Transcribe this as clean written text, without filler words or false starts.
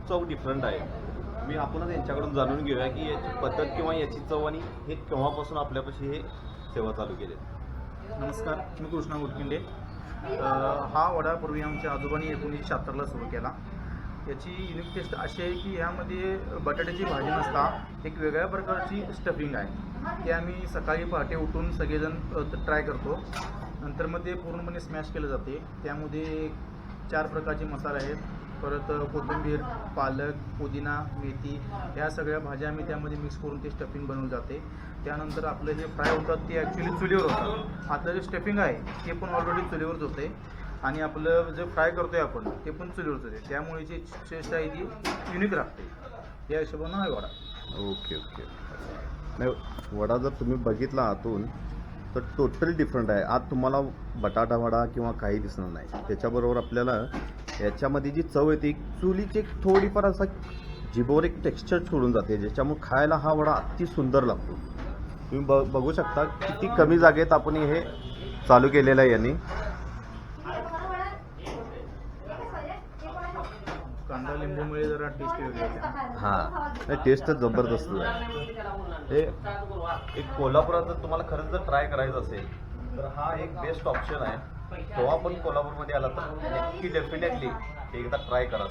चव डिफरंट आहे. मी आपणच यांच्याकडून जाणून घेऊया की याची पद्धत किंवा याची चव आणि हे केव्हापासून आपल्यापाशी हे सेवा चालू केली. नमस्कार, मी कृष्णा उटकिंडे. हा वडा पूर्वी आमच्या आजोबांनी 1976ला सुरू केला. याची युनिक टेस्ट अशी आहे की ह्यामध्ये बटाट्याची भाजी नसता एक वेगळ्या प्रकारची स्टफिंग आहे. ते आम्ही सकाळी पहाटे उठून सगळेजण ट्राय करतो. नंतर मग ते पूर्णपणे स्मॅश केलं जाते. त्यामध्ये 4 प्रकारचे मसाले आहेत. परत कोथिंबीर, पालक, पुदिना, मेथी ह्या सगळ्या भाज्या आम्ही त्यामध्ये मिक्स करून ते स्टफिंग बनवलं जाते. त्यानंतर आपलं जे फ्राय होतात ते ॲक्च्युली चुलीवर होतात. आता जे स्टफिंग आहे ते पण ऑलरेडी चुलीवरच होते आणि आपलं जे फ्राय करतोय आपण ते पण चुलीवरच होते. त्यामुळे जी टेस्ट आहे ती युनिक राहते. या हिशोबानं आहे वडा. Okay okay. नाही, वडा जर तुम्ही बघितला आतून तर टोटली डिफरंट आहे. आत तुम्हाला बटाटा वडा किंवा काही दिसणार नाही. त्याच्याबरोबर आपल्याला याच्यामध्ये जी चव येते चुलीची एक थोडीफार असा जिभेवर एक टेक्स्चर सोडून जाते, ज्याच्यामुळे खायला हा वडा अति सुंदर लागतो. तुम्ही बघू शकता किती कमी जागेत आपण हे चालू केलेलं आहे यांनी. कांदा लिंबूमुळे जरा टेस्ट वेगळी येते. हां, टेस्ट तर जबरदस्त आहे. हे एक कोल्हापुरात जर तुम्हाला खरंच जर ट्राय करायचं असेल तर हा एक बेस्ट ऑप्शन आहे. तेव्हा पण कोल्हापूरमध्ये आला तर नक्की डेफिनेटली एकदा ट्राय करा.